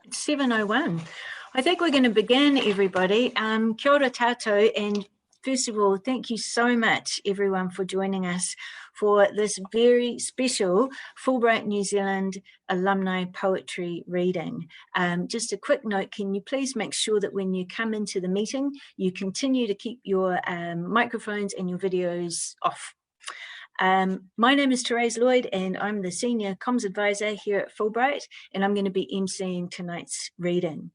It's 7:01. I think we're going to begin, everybody. Kia ora tātou, and first of all, thank you so much, everyone, for joining us for this very special Fulbright New Zealand alumni poetry reading. Just a quick note, can you please make sure that when you come into the meeting, you continue to keep your microphones and your videos off. My name is Therese Lloyd and I'm the Senior Comms Advisor here at Fulbright, and I'm going to be emceeing tonight's reading.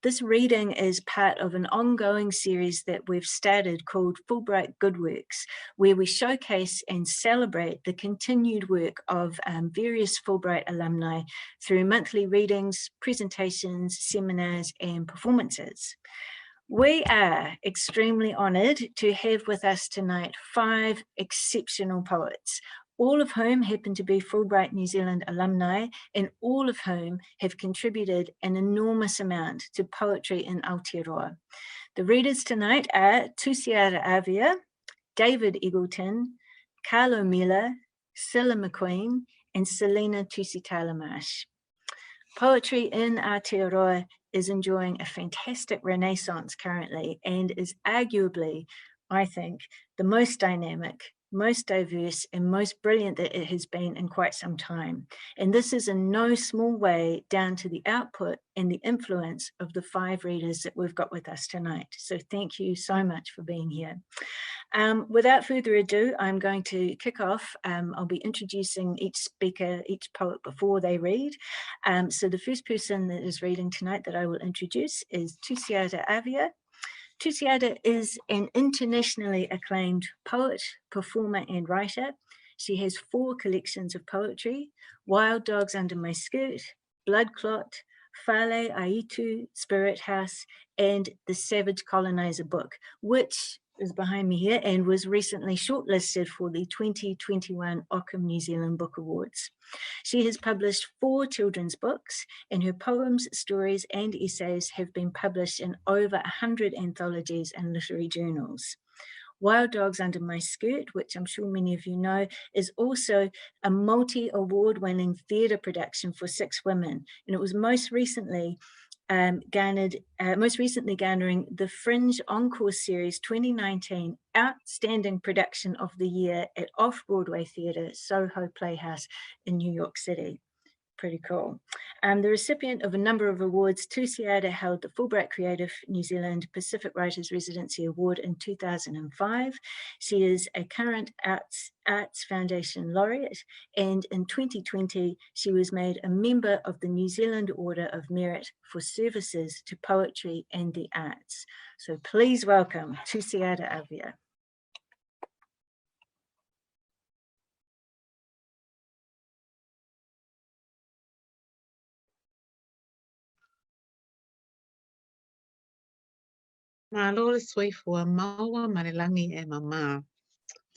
This reading is part of an ongoing series that we've started called Fulbright Good Works, where we showcase and celebrate the continued work of various Fulbright alumni through monthly readings, presentations, seminars, and performances. We are extremely honoured to have with us tonight 5 exceptional poets, all of whom happen to be Fulbright New Zealand alumni, and all of whom have contributed an enormous amount to poetry in Aotearoa. The readers tonight are Tusiata Avia, David Eggleton, Karlo Mila, Sila McQueen, and Selina Tusitala Marsh. Poetry in Aotearoa is enjoying a fantastic renaissance currently, and is arguably, I think, the most dynamic, most diverse, and most brilliant that it has been in quite some time. And this is in no small way down to the output and the influence of the 5 readers that we've got with us tonight. So thank you so much for being here. Without further ado, I'm going to kick off. I'll be introducing each speaker, each poet before they read. So the first person that is reading tonight that I will introduce is Tusiata Avia. Tusiata is an internationally acclaimed poet, performer, and writer. She has 4 collections of poetry: Wild Dogs Under My Skirt, Blood Clot, Fale Aitu, Spirit House, and The Savage Colonizer book, which is behind me here and was recently shortlisted for the 2021 Ockham New Zealand Book Awards. She has published 4 children's books, and her poems, stories, and essays have been published in over 100 anthologies and literary journals. Wild Dogs Under My Skirt, which I'm sure many of you know, is also a multi-award-winning theatre production for 6 women, and it was most recently garnering the Fringe Encore Series 2019 Outstanding Production of the Year at Off-Broadway Theatre, Soho Playhouse in New York City. Pretty cool. The recipient of a number of awards, Tusiata held the Fulbright Creative New Zealand Pacific Writers Residency Award in 2005. She is a current Arts Foundation laureate, and in 2020, she was made a member of the New Zealand Order of Merit for services to poetry and the arts. So please welcome Tusiata Avia. Ngā lore sui fua maua marilangi e mama.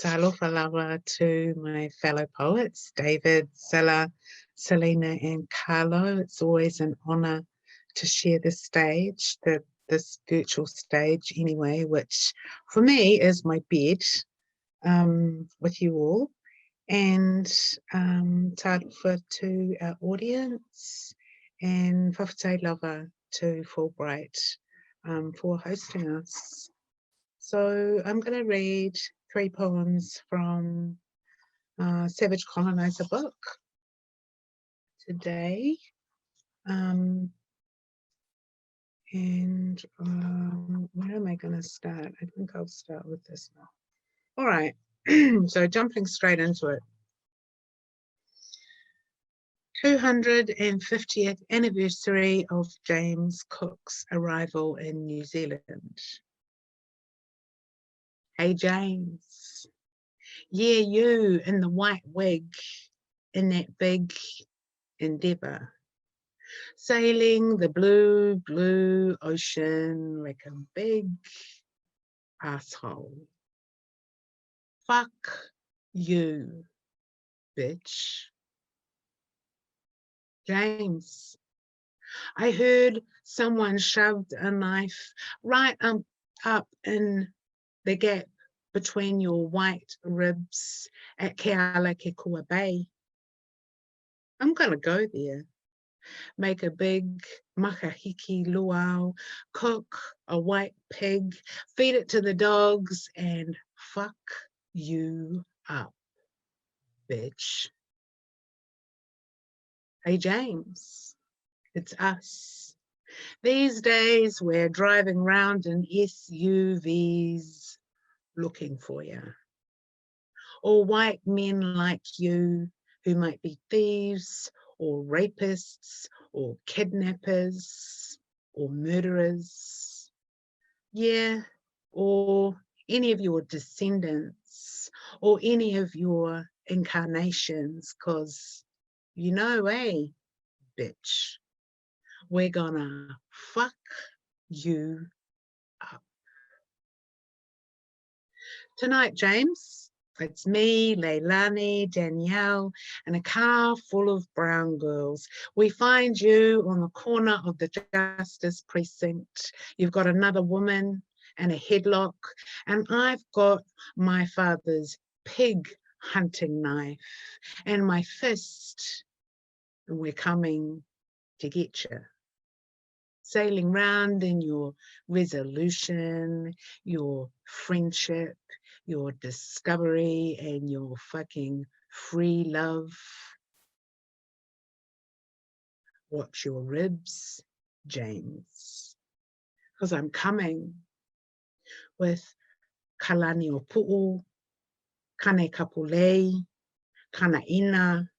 Talofa lava to my fellow poets, David, Cilla, Selena, and Carlo. It's always an honour to share this stage, this virtual stage anyway, which for me is my bed with you all. And talofa to our audience, and whawhatai lava to Fulbright for hosting us. So I'm going to read 3 poems from Savage Colonizer book today. And where am I going to start? I think I'll start with this one. All right, so jumping straight into it. 250th anniversary of James Cook's arrival in New Zealand. Hey James, yeah, you in the white wig in that big endeavour, sailing the blue, blue ocean like a big asshole. Fuck you, bitch. James, I heard someone shoved a knife right up in the gap between your white ribs at Kealakekua Bay. I'm going to go there Make a big makahiki luau, cook a white pig, feed it to the dogs, and fuck you up, bitch. Hey, James, it's us. These days, we're driving around in SUVs looking for you. Or white men like you who might be thieves or rapists or kidnappers or murderers. Yeah, or any of your descendants or any of your incarnations, because you know, bitch, we're gonna fuck you up. Tonight, James, it's me, Leilani, Danielle, and a car full of brown girls. We find you on the corner of the Justice Precinct. You've got another woman and a headlock, and I've got my father's pig hunting knife and my fist, and we're coming to get you. Sailing round in your resolution, your friendship, your discovery, and your fucking free love. Watch your ribs, James, because I'm coming with kalani o pu'u, kane kapulei, kana ina,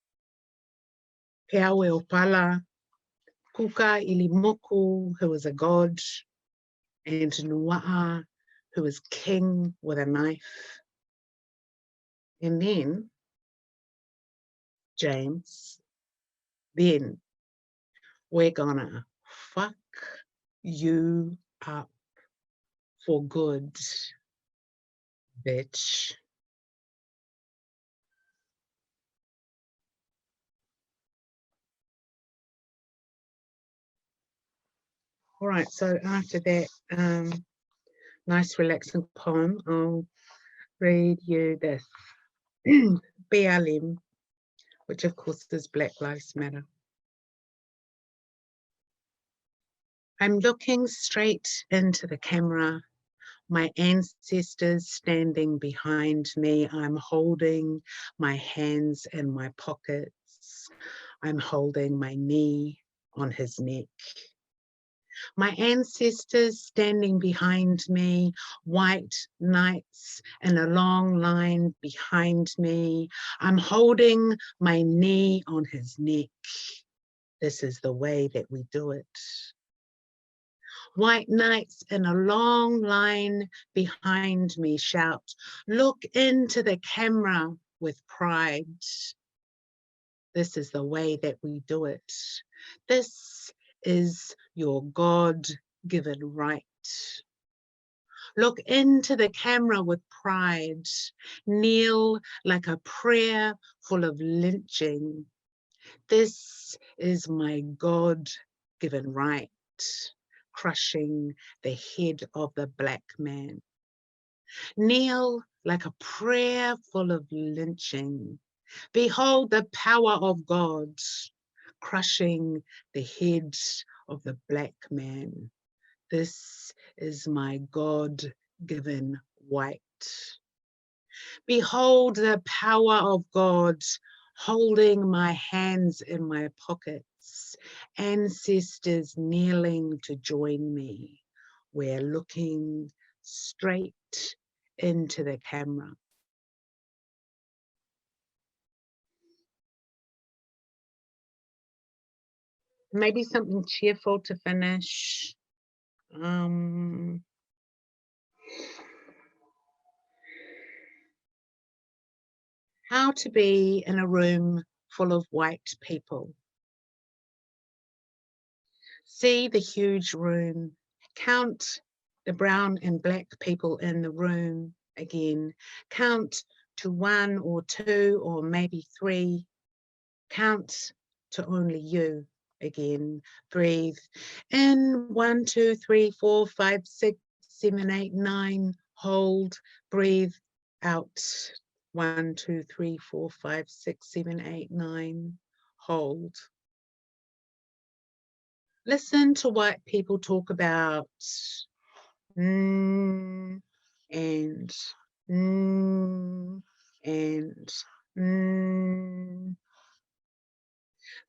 peawe o pala, kuka ilimoku, who is a god, and Nua'a, who is king with a knife. And then, James, then we're gonna fuck you up for good, bitch. All right, so after that nice relaxing poem, I'll read you this. BLM, which of course is Black Lives Matter. I'm looking straight into the camera, my ancestors standing behind me. I'm holding my hands in my pockets. I'm holding my knee on his neck. My ancestors standing behind me, white knights in a long line behind me. I'm holding my knee on his neck. This is the way that we do it. White knights in a long line behind me shout, look into the camera with pride. This is the way that we do it. This is your God-given right. Look into the camera with pride. Kneel like a prayer full of lynching. This is my God-given right. Crushing the head of the black man. Kneel like a prayer full of lynching. Behold the power of God, crushing the head of the black man. This is my God-given white. Behold the power of God, holding my hands in my pockets, ancestors kneeling to join me. We're looking straight into the camera. Maybe something cheerful to finish. How to be in a room full of white people. See the huge room. Count the brown and black people in the room again. Count to 1 or 2 or maybe 3. Count to only you again. Breathe in 1, 2, 3, 4, 5, 6, 7, 8, 9. Hold. Breathe out. 1, 2, 3, 4, 5, 6, 7, 8, 9. Hold. Listen to white people talk about and and.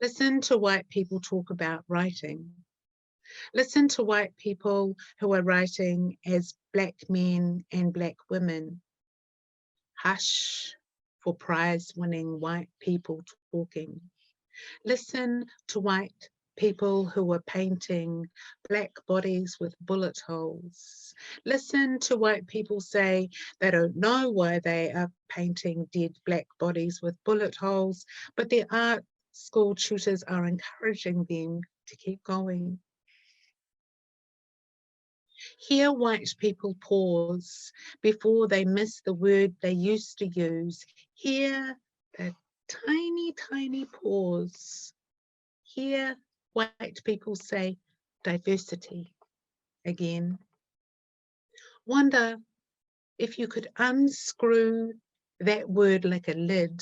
Listen to white people talk about writing. Listen to white people who are writing as black men and black women. Hush for prize-winning white people talking. Listen to white people who are painting black bodies with bullet holes. Listen to white people say they don't know why they are painting dead black bodies with bullet holes, but their art school tutors are encouraging them to keep going. Hear white people pause before they miss the word they used to use. Hear the tiny, tiny pause. Hear white people say diversity again. Wonder if you could unscrew that word like a lid,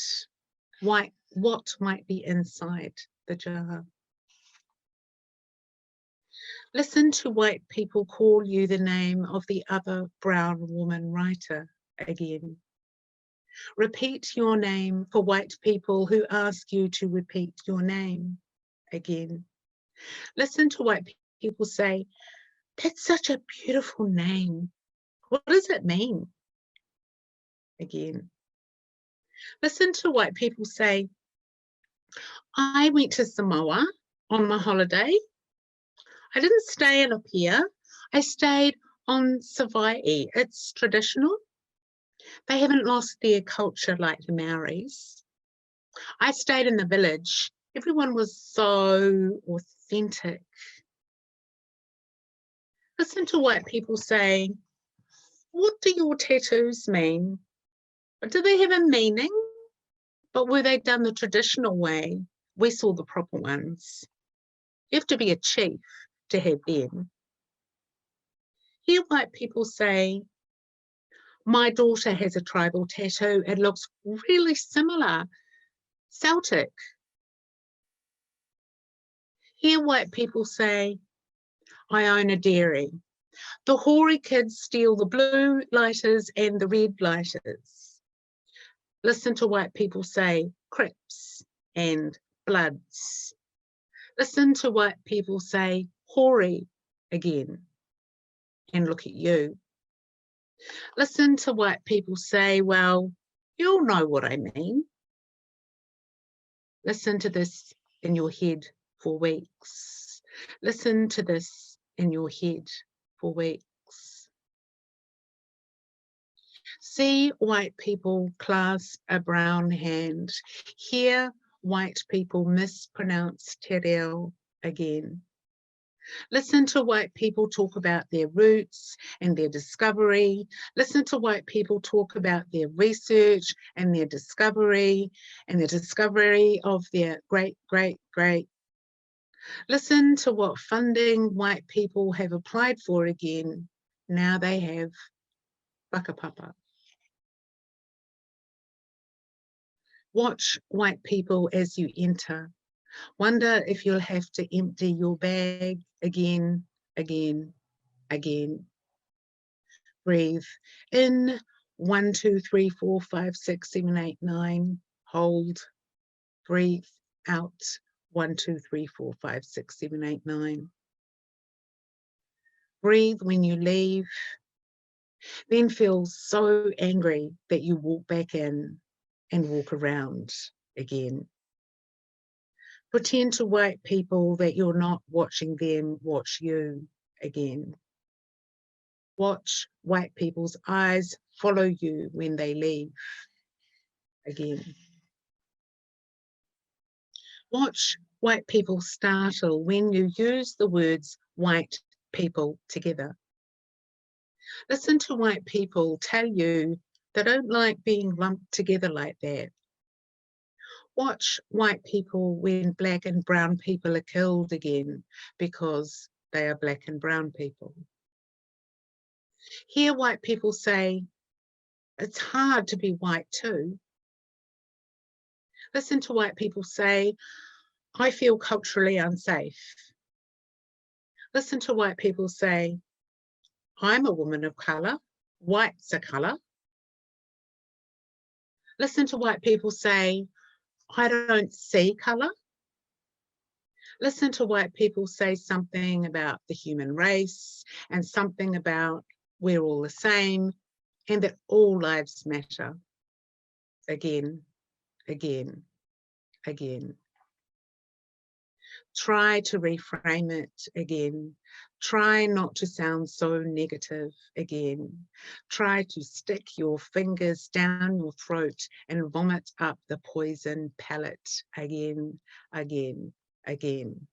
what might be inside the jar. Listen to white people call you the name of the other brown woman writer again. Repeat your name for white people who ask you to repeat your name again. Listen to white people say, "That's such a beautiful name. What does it mean?" Again. Listen to white people say, "I went to Samoa on my holiday. I didn't stay in a pier. I stayed on Savaii. It's traditional. They haven't lost their culture like the Maoris. I stayed in the village. Everyone was so authentic." Listen to white people say, "What do your tattoos mean? Do they have a meaning? But were they done the traditional way? We saw the proper ones. You have to be a chief to have them." Hear white people say, "My daughter has a tribal tattoo. It looks really similar. Celtic." Hear white people say, "I own a dairy. The hoary kids steal the blue lighters and the red lighters." Listen to white people say, "Crips" and "Bloods." Listen to white people say, "Hoary" again, and look at you. Listen to white people say, "Well, you'll know what I mean." Listen to this in your head for weeks. Listen to this in your head for weeks. See white people clasp a brown hand. Hear white people mispronounce te reo again. Listen to white people talk about their roots and their discovery. Listen to white people talk about their research and their discovery and the discovery of their great, great, great. Listen to what funding white people have applied for again. Now they have whakapapa. Watch white people as you enter. Wonder if you'll have to empty your bag again, again, again. Breathe in, 1, 2, 3, 4, 5, 6, 7, 8, 9. Hold. Breathe out, 1, 2, 3, 4, 5, 6, 7, 8, 9. Breathe when you leave. Then feel so angry that you walk back in and walk around again. Pretend to white people that you're not watching them watch you again. Watch white people's eyes follow you when they leave again. Watch white people startle when you use the words white people together. Listen to white people tell you they don't like being lumped together like that. Watch white people when black and brown people are killed again because they are black and brown people. Hear white people say, "It's hard to be white too." Listen to white people say, "I feel culturally unsafe." Listen to white people say, I'm a woman of colour, white's a colour. Listen to white people say, I don't see colour. Listen to white people say something about the human race and something about we're all the same and that all lives matter. Again, again, again. Try to reframe it again. Try not to sound so negative again. Try to stick your fingers down your throat and vomit up the poison pellet again, again, again.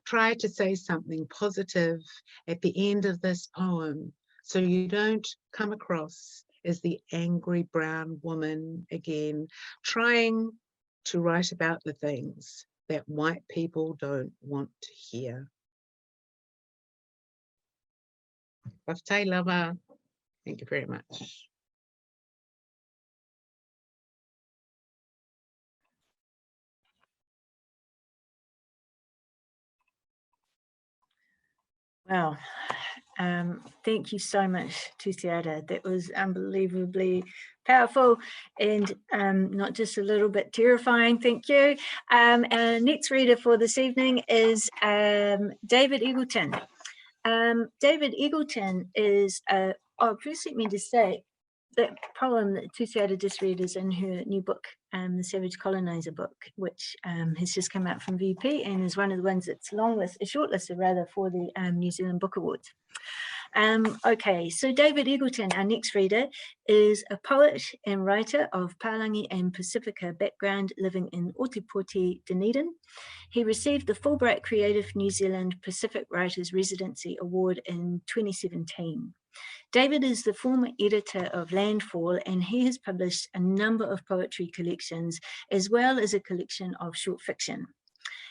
Try to say something positive at the end of this poem so you don't come across as the angry brown woman again, trying to write about the things that white people don't want to hear. Whaftai lava. Thank you very much. Wow. Thank you so much, Tusiata. That was unbelievably powerful and not just a little bit terrifying. Thank you. Our next reader for this evening is David Eggleton. David Eggleton is, first let me just say, that poem that Tusiata just read is in her new book, the Savage Colonizer book, which has just come out from VP and is one of the ones that's shortlisted rather for the New Zealand Book Awards. Okay, so David Eggleton, our next reader, is a poet and writer of Palangi and Pacifica background living in Otipoti, Dunedin. He received the Fulbright Creative New Zealand Pacific Writers Residency Award in 2017. David is the former editor of Landfall, and he has published a number of poetry collections, as well as a collection of short fiction.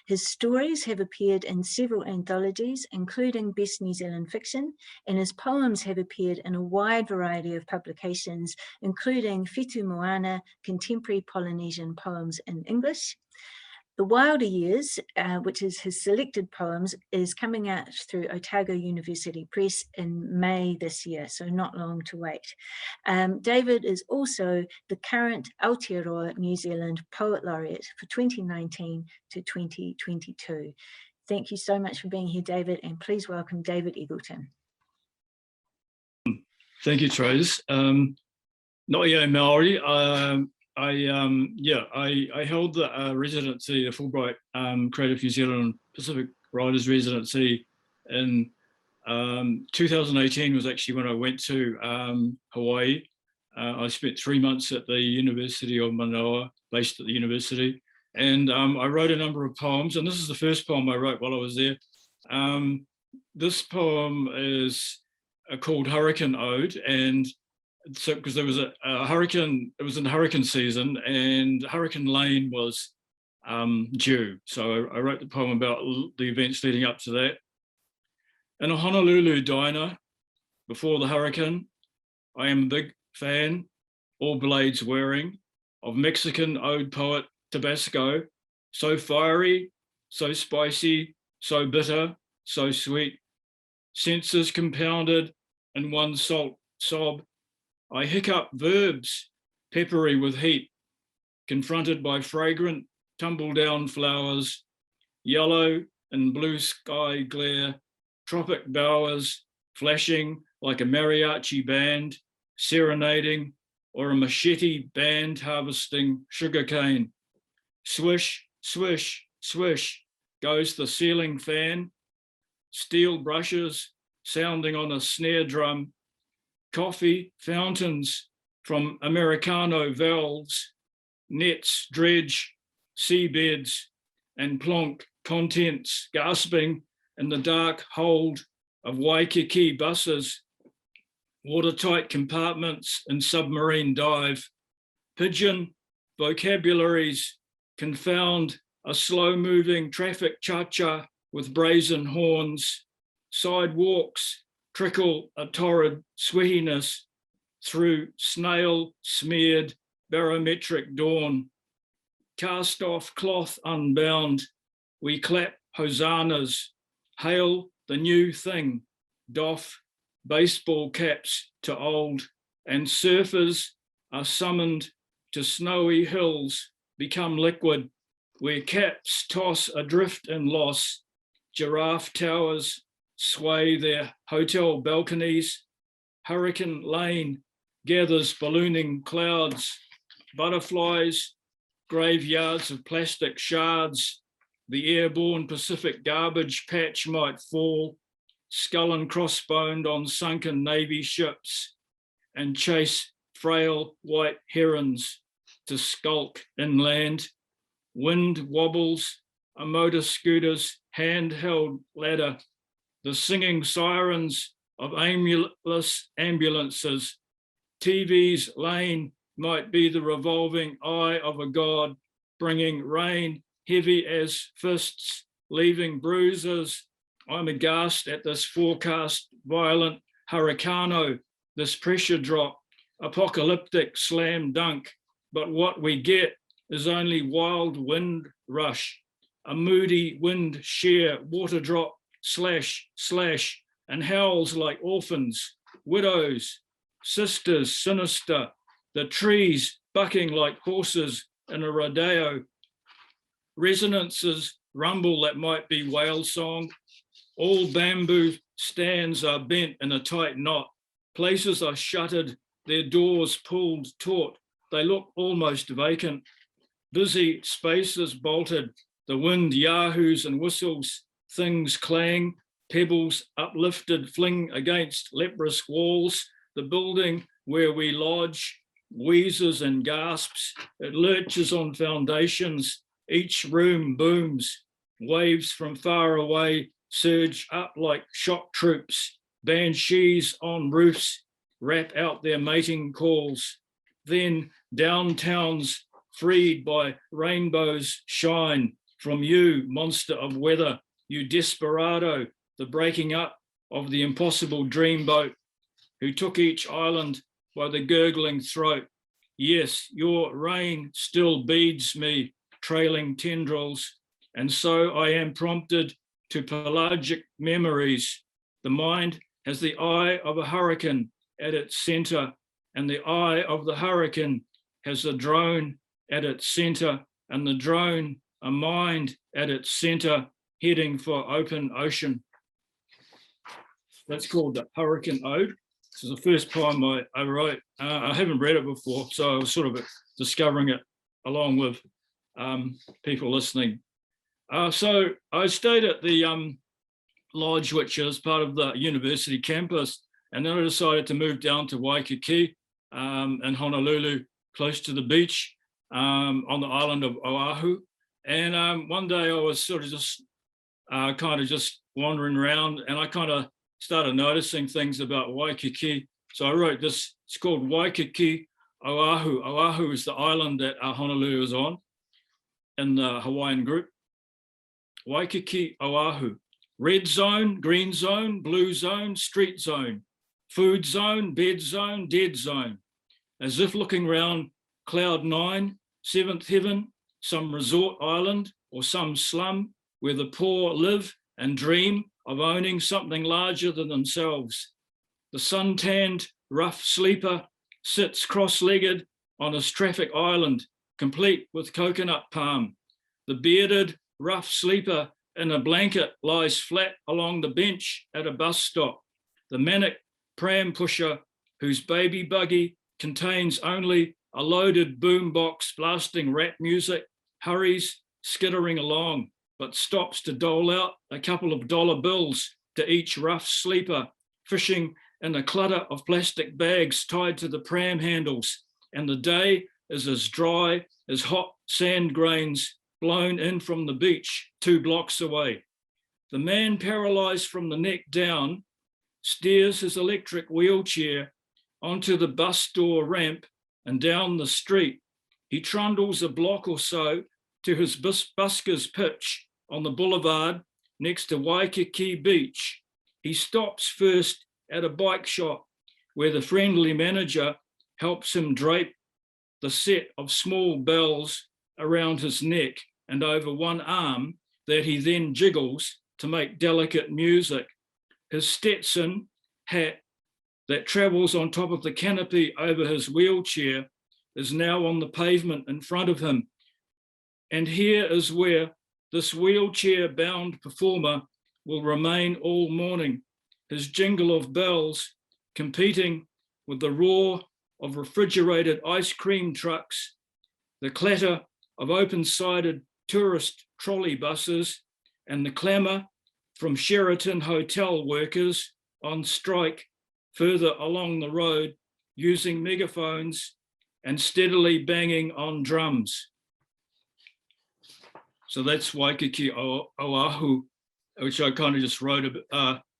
His stories have appeared in several anthologies, including Best New Zealand Fiction, and his poems have appeared in a wide variety of publications, including Whitu Moana, Contemporary Polynesian Poems in English. The Wilder Years, which is his selected poems, is coming out through Otago University Press in May this year, so not long to wait. David is also the current Aotearoa New Zealand Poet Laureate for 2019 to 2022. Thank you so much for being here, David, and please welcome David Eggleton. Thank you, Trace. Noia Maori. I held the residency, the Fulbright Creative New Zealand Pacific Writers Residency in 2018 was actually when I went to Hawaii. I spent 3 months at the University of Manoa, based at the university, and I wrote a number of poems, and this is the first poem I wrote while I was there. This poem is called Hurricane Ode, and so because there was a hurricane, it was in hurricane season, and Hurricane Lane was due. So I wrote the poem about the events leading up to that. In a Honolulu diner before the hurricane, I am a big fan, all blades wearing, of Mexican ode poet Tabasco, so fiery, so spicy, so bitter, so sweet, senses compounded in one salt sob. I hiccup verbs, peppery with heat, confronted by fragrant tumble-down flowers, yellow and blue sky glare, tropic bowers flashing like a mariachi band, serenading, or a machete band harvesting sugarcane. Swish, swish, swish goes the ceiling fan, steel brushes sounding on a snare drum, coffee fountains from Americano valves, nets dredge seabeds and plonk contents gasping in the dark hold of Waikiki buses, watertight compartments in submarine dive. Pigeon vocabularies confound a slow-moving traffic cha-cha with brazen horns. Sidewalks trickle a torrid sweetiness through snail-smeared barometric dawn. Cast-off cloth unbound, we clap hosannas, hail the new thing, doff baseball caps to old, and surfers are summoned to snowy hills, become liquid, where caps toss adrift in loss, giraffe towers sway their hotel balconies, Hurricane Lane gathers ballooning clouds, butterflies, graveyards of plastic shards, the airborne Pacific garbage patch might fall, skull and crossboned on sunken Navy ships, and chase frail white herons to skulk inland. Wind wobbles a motor scooter's handheld ladder, the singing sirens of aimless ambulances. TV's lane might be the revolving eye of a god, bringing rain heavy as fists, leaving bruises. I'm aghast at this forecast, violent hurricano, this pressure drop, apocalyptic slam dunk. But what we get is only wild wind rush, a moody wind shear, water drop, slash, slash, and howls like orphans, widows, sisters, sinister, the trees bucking like horses in a rodeo, resonances rumble that might be whale song. All bamboo stands are bent in a tight knot. Places are shuttered, their doors pulled taut. They look almost vacant. Busy spaces bolted, the wind yahoos and whistles, things clang, pebbles uplifted fling against leprous walls. The building where we lodge wheezes and gasps. It lurches on foundations. Each room booms. Waves from far away surge up like shock troops. Banshees on roofs rap out their mating calls. Then downtowns freed by rainbows shine from you, monster of weather, you desperado, the breaking up of the impossible dreamboat, who took each island by the gurgling throat. Yes, your rain still beads me, trailing tendrils, and so I am prompted to pelagic memories. The mind has the eye of a hurricane at its center, and the eye of the hurricane has a drone at its center, and the drone a mind at its center, heading for open ocean. That's called the Hurricane Ode. This is the first poem I wrote. I haven't read it before, so I was sort of discovering it along with people listening. So I stayed at the lodge, which is part of the university campus, and then I decided to move down to Waikiki in Honolulu, close to the beach on the island of Oahu. And one day I was sort of just just wandering around, and I kind of started noticing things about Waikiki. So I wrote this. It's called Waikiki Oahu. Oahu is the island that Honolulu is on in the Hawaiian group. Waikiki Oahu. Red zone, green zone, blue zone, street zone, food zone, bed zone, dead zone. As if looking round cloud 9, seventh heaven, some resort island or some slum where the poor live and dream of owning something larger than themselves. The sun-tanned rough sleeper sits cross-legged on his traffic island, complete with coconut palm. The bearded rough sleeper in a blanket lies flat along the bench at a bus stop. The manic pram pusher, whose baby buggy contains only a loaded boombox blasting rap music, hurries skittering along, but stops to dole out a couple of dollar bills to each rough sleeper, fishing in a clutter of plastic bags tied to the pram handles. And the day is as dry as hot sand grains blown in from the beach 2 blocks away. The man paralyzed from the neck down steers his electric wheelchair onto the bus door ramp and down the street. He trundles a block or so to his busker's pitch on the boulevard next to Waikiki Beach. He stops first at a bike shop where the friendly manager helps him drape the set of small bells around his neck and over one arm that he then jiggles to make delicate music his Stetson hat that travels on top of the canopy over his wheelchair is now on the pavement in front of him. And here is where this wheelchair-bound performer will remain all morning, his jingle of bells competing with the roar of refrigerated ice cream trucks, the clatter of open-sided tourist trolley buses, and the clamour from Sheraton hotel workers on strike further along the road using megaphones and steadily banging on drums. So that's Waikiki Oahu, which I kind of just wrote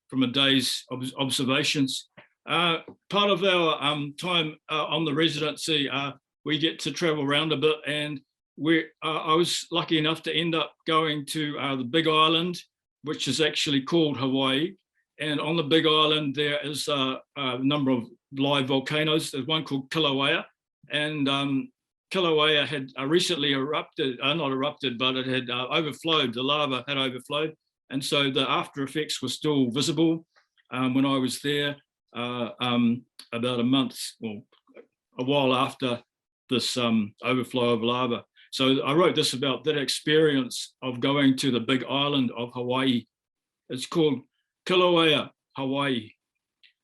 from a day's observations. Part of our time on the residency, we get to travel around a bit, and I was lucky enough to end up going to the Big Island, which is actually called Hawaii. And on the Big Island, there is a number of live volcanoes. There's one called Kilauea, and Kilauea had recently erupted, not erupted, but it had overflowed. The lava had overflowed. And so the after effects were still visible when I was there about a month or a while after this overflow of lava. So I wrote this about that experience of going to the Big Island of Hawaii. It's called Kilauea, Hawaii.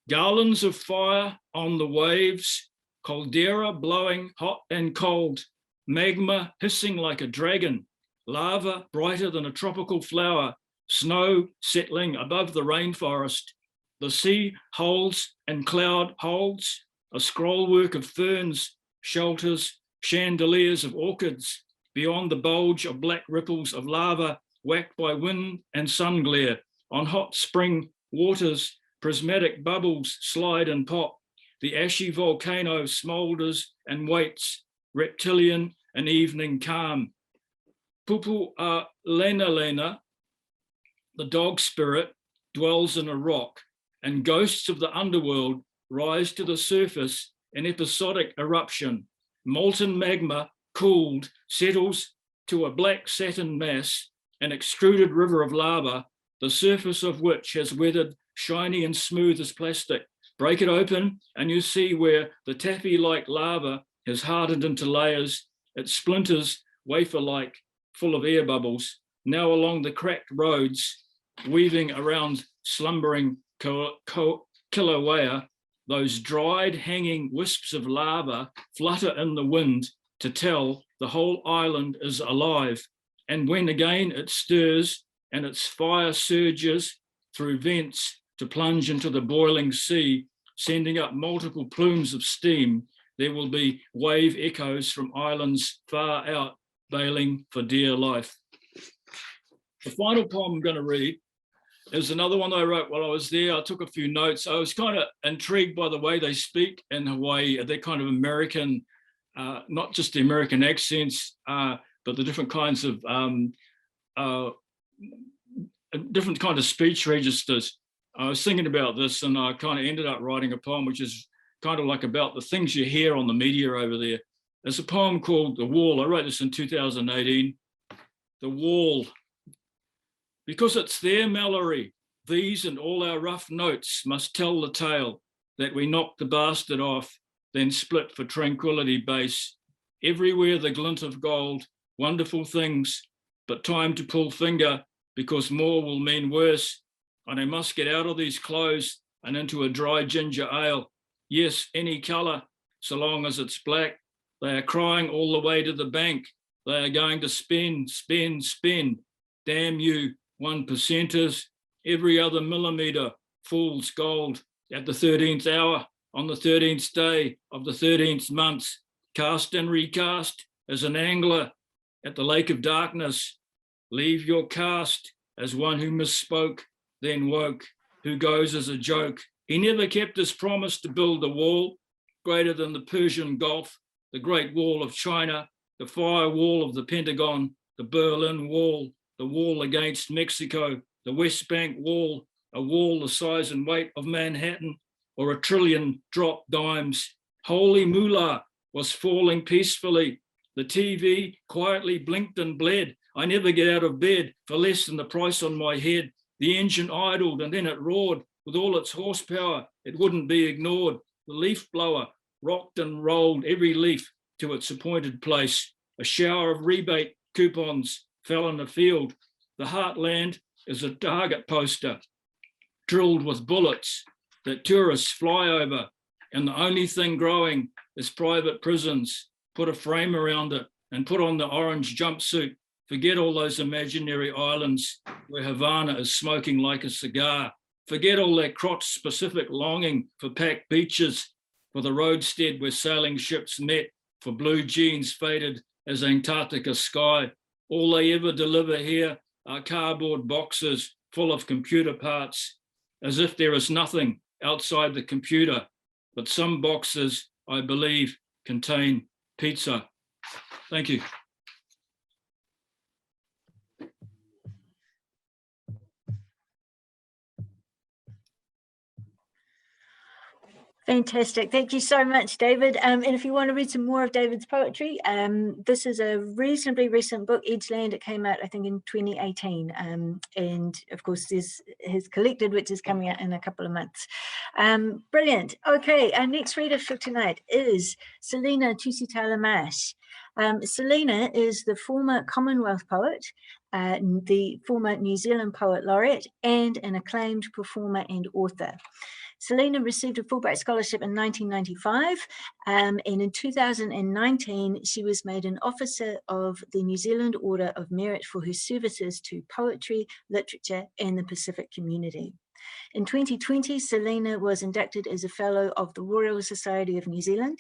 Garlands of fire on the waves, caldera blowing hot and cold, magma hissing like a dragon, lava brighter than a tropical flower, snow settling above the rainforest. The sea holds and cloud holds, a scrollwork of ferns, shelters, chandeliers of orchids, beyond the bulge of black ripples of lava whacked by wind and sun glare. On hot spring waters, prismatic bubbles slide and pop. The ashy volcano smoulders and waits, reptilian and evening calm. Pupu a Lena Lena, the dog spirit, dwells in a rock, and ghosts of the underworld rise to the surface in episodic eruption. Molten magma, cooled, settles to a black satin mass, an extruded river of lava, the surface of which has weathered, shiny and smooth as plastic. Break it open and you see where the taffy-like lava has hardened into layers. It splinters, wafer-like, full of air bubbles. Now along the cracked roads, weaving around slumbering Kilauea, those dried hanging wisps of lava flutter in the wind to tell the whole island is alive. And when again it stirs and its fire surges through vents to plunge into the boiling sea, sending up multiple plumes of steam, there will be wave echoes from islands far out, bailing for dear life. The final poem I'm going to read is another one I wrote while I was there. I took a few notes. I was kind of intrigued by the way they speak in Hawaii. They're kind of American, not just the American accents, but the different kinds of speech registers. I was thinking about this and I kind of ended up writing a poem which is kind of like about the things you hear on the media over there. There's a poem called The Wall. I wrote this in 2018. The Wall. Because it's their Mallory, these and all our rough notes must tell the tale that we knocked the bastard off, then split for tranquility base. Everywhere the glint of gold, wonderful things, but time to pull finger because more will mean worse. And I must get out of these clothes and into a dry ginger ale. Yes, any colour, so long as it's black. They are crying all the way to the bank. They are going to spend, spend, spend. Damn you, 1%ers. Every other millimetre, fool's gold. At the 13th hour, on the 13th day of the 13th month, cast and recast as an angler at the lake of darkness. Leave your cast as one who misspoke, then woke, who goes as a joke. He never kept his promise to build a wall greater than the Persian Gulf, the Great Wall of China, the firewall of the Pentagon, the Berlin Wall, the wall against Mexico, the West Bank Wall, a wall the size and weight of Manhattan, or 1 trillion drop dimes. Holy moolah was falling peacefully. The TV quietly blinked and bled. I never get out of bed for less than the price on my head. The engine idled and then it roared. with all its horsepower, it wouldn't be ignored. The leaf blower rocked and rolled every leaf to its appointed place. A shower of rebate coupons fell in the field. The heartland is a target poster drilled with bullets that tourists fly over, and the only thing growing is private prisons. Put a frame around it and put on the orange jumpsuit. Forget all those imaginary islands where Havana is smoking like a cigar. Forget all that crotch-specific longing for packed beaches, for the roadstead where sailing ships met, for blue jeans faded as Antarctica sky. All they ever deliver here are cardboard boxes full of computer parts, as if there is nothing outside the computer. But some boxes, I believe, contain pizza. Thank you. Fantastic. Thank you so much, David. And if you want to read some more of David's poetry, this is a reasonably recent book, Edgeland. It came out, I think, in 2018. And of course, there's his collected, which is coming out in a couple of months. Brilliant. Okay, our next reader for tonight is Selina Tusitala Marsh. Selina is the former Commonwealth poet, the former New Zealand Poet Laureate, and an acclaimed performer and author. Selena received a Fulbright scholarship in 1995, and in 2019, she was made an officer of the New Zealand Order of Merit for her services to poetry, literature, and the Pacific community. In 2020, Selena was inducted as a Fellow of the Royal Society of New Zealand.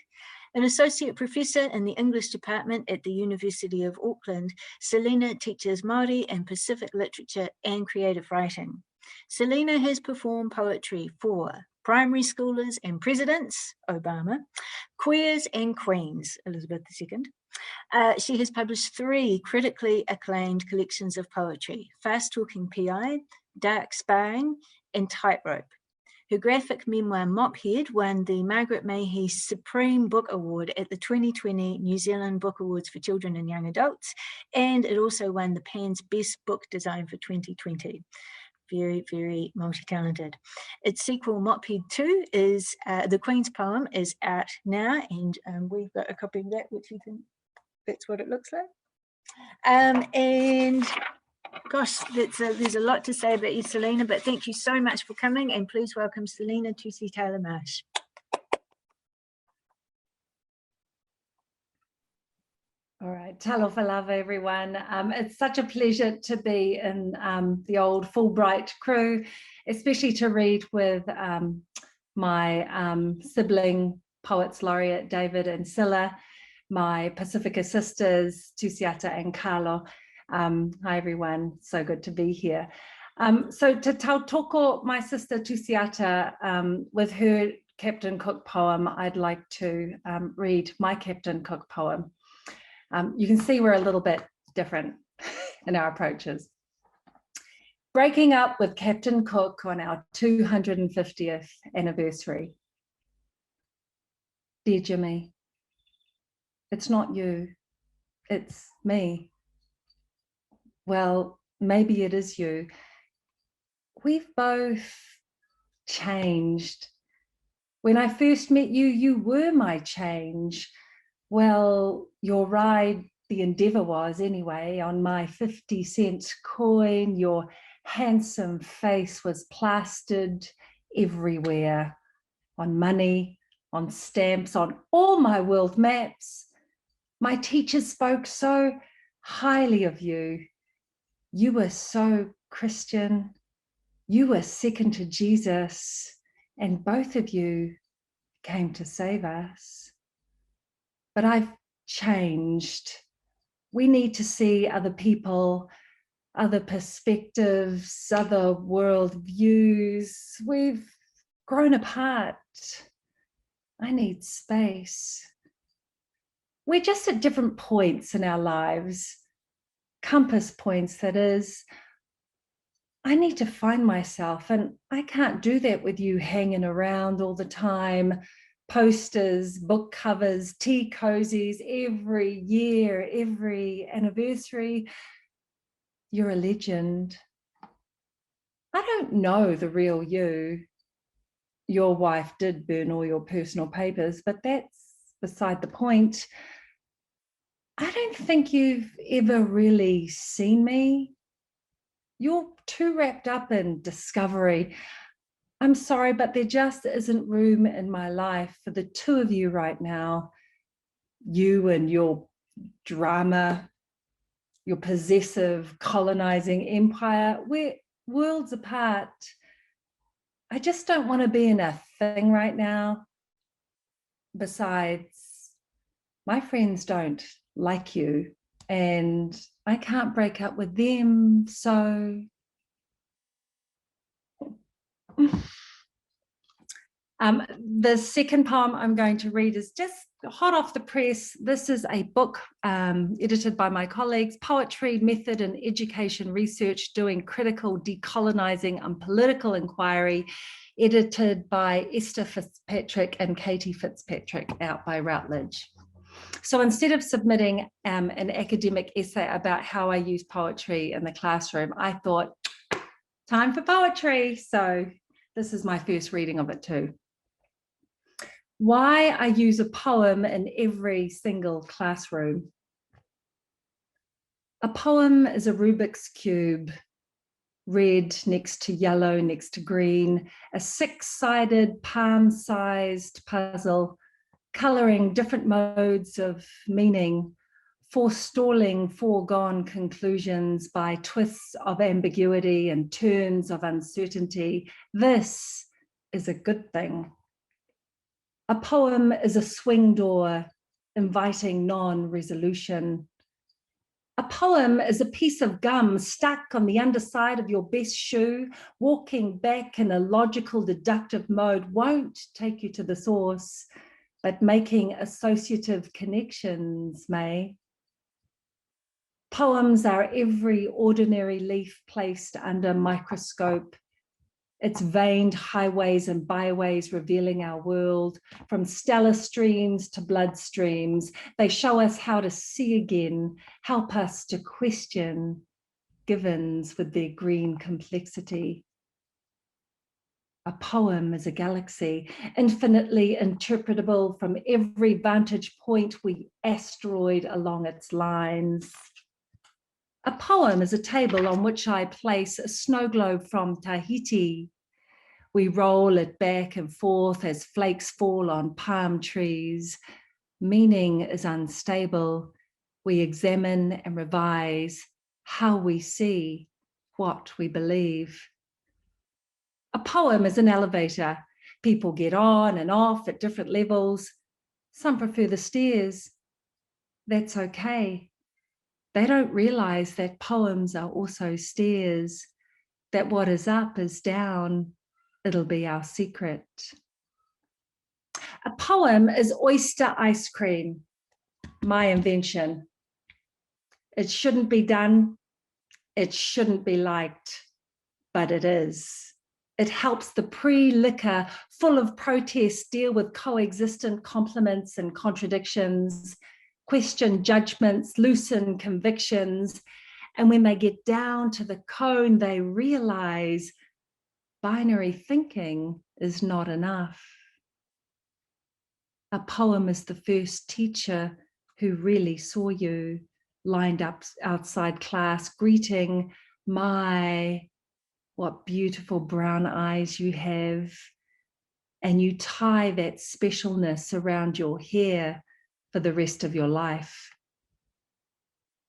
An associate professor in the English department at the University of Auckland, Selena teaches Māori and Pacific literature and creative writing. Selena has performed poetry for primary schoolers and presidents, Obama, queers and queens, Elizabeth II. She has published 3 critically acclaimed collections of poetry, Fast Talking PI, Dark Sparring, and Tightrope. Her graphic memoir, Mophead, won the Margaret Mayhew Supreme Book Award at the 2020 New Zealand Book Awards for Children and Young Adults, and it also won the PAN's Best Book Design for 2020. Very, very multi-talented. Its sequel, Mophead 2, is The Queen's Poem, is out now, and we've got a copy of that, which you can, that's what it looks like. And gosh, there's a lot to say about you, Selena, but thank you so much for coming, and please welcome Selina Tusitala Marsh. All right, talofa lava everyone. It's such a pleasure to be in the old Fulbright crew, especially to read with my sibling Poets Laureate David and Cilla, my Pacifica sisters Tusiata and Carlo. Hi everyone, so good to be here. So to tautoko my sister Tusiata with her Captain Cook poem, I'd like to read my Captain Cook poem. You can see we're a little bit different in our approaches. Breaking up with Captain Cook on our 250th anniversary. Dear Jimmy, it's not you, it's me. Well, maybe it is you. We've both changed. When I first met you, you were my change. Well, your ride, the endeavour was anyway, on my 50-cent coin, your handsome face was plastered everywhere, on money, on stamps, on all my world maps. My teachers spoke so highly of you. You were so Christian. You were second to Jesus, and both of you came to save us. But I've changed. We need to see other people, other perspectives, other world views. We've grown apart. I need space. We're just at different points in our lives, compass points, that is. I need to find myself, and I can't do that with you hanging around all the time. Posters, book covers, tea cozies, every year, every anniversary. You're a legend. I don't know the real you. your wife did burn all your personal papers, but that's beside the point. I don't think you've ever really seen me. You're too wrapped up in discovery. I'm sorry, but there just isn't room in my life for the two of you right now. You and your drama, your possessive colonizing empire. We're worlds apart. I just don't want to be in a thing right now. Besides, my friends don't like you, and I can't break up with them, so the second poem I'm going to read is just hot off the press. This is a book edited by my colleagues, Poetry, Method and Education Research, Doing Critical Decolonizing and Political Inquiry, edited by Esther Fitzpatrick and Katie Fitzpatrick, out by Routledge. So instead of submitting an academic essay about how I use poetry in the classroom, I thought, time for poetry. So this is my first reading of it too. Why I use a poem in every single classroom. A poem is a Rubik's Cube, red next to yellow, next to green, a six-sided palm-sized puzzle, coloring different modes of meaning, forestalling foregone conclusions by twists of ambiguity and turns of uncertainty. This is a good thing. A poem is a swing door inviting non-resolution. A poem is a piece of gum stuck on the underside of your best shoe. Walking back in a logical deductive mode won't take you to the source, but making associative connections may. Poems are every ordinary leaf placed under a microscope, its veined highways and byways revealing our world, from stellar streams to bloodstreams. They show us how to see again, help us to question givens with their green complexity. A poem is a galaxy, infinitely interpretable from every vantage point we asteroid along its lines. A poem is a table on which I place a snow globe from Tahiti. We roll it back and forth as flakes fall on palm trees. Meaning is unstable. We examine and revise how we see, what we believe. A poem is an elevator. People get on and off at different levels. Some prefer the stairs. That's okay. They don't realize that poems are also stairs, that what is up is down. It'll be our secret. A poem is oyster ice cream, my invention. It shouldn't be done. It shouldn't be liked, but it is. It helps the pre-liquor full of protest deal with coexistent compliments and contradictions, question judgments, loosen convictions. And when they get down to the cone, they realize binary thinking is not enough. A poem is the first teacher who really saw you, lined up outside class, greeting, my, what beautiful brown eyes you have. And you tie that specialness around your hair for the rest of your life.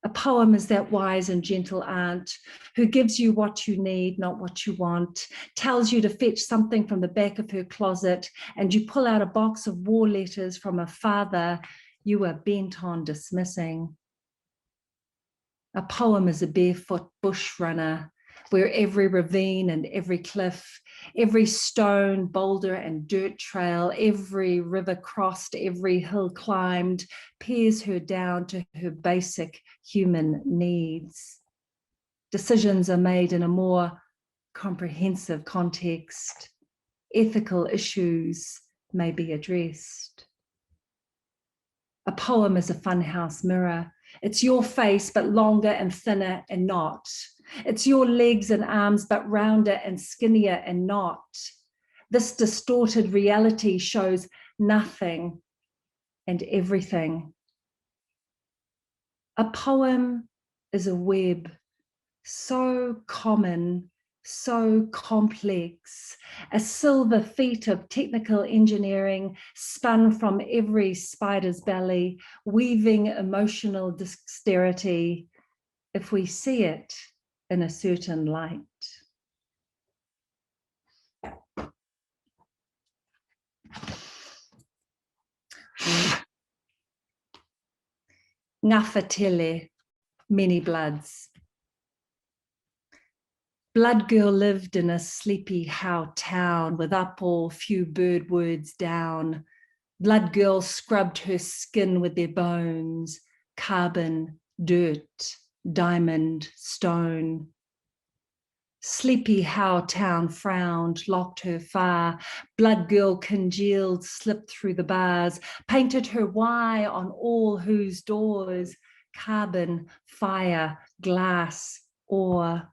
A poem is that wise and gentle aunt who gives you what you need, not what you want, tells you to fetch something from the back of her closet, and you pull out a box of war letters from a father you are bent on dismissing. A poem is a barefoot bush runner where every ravine and every cliff, every stone, boulder and dirt trail, every river crossed, every hill climbed, peers her down to her basic human needs. Decisions are made in a more comprehensive context. Ethical issues may be addressed. A poem is a funhouse mirror. It's your face, but longer and thinner and not. It's your legs and arms, but rounder and skinnier and not. This distorted reality shows nothing and everything. A poem is a web so common, so complex, a silver feet of technical engineering spun from every spider's belly, weaving emotional dexterity if we see it in a certain light. Ngawhatele, many bloods. Blood girl lived in a sleepy how town with up all few bird words down. Blood girl scrubbed her skin with their bones, carbon, dirt, diamond, stone. Sleepy how town frowned, locked her far. Blood girl congealed, slipped through the bars, painted her why on all whose doors, carbon, fire, glass, ore.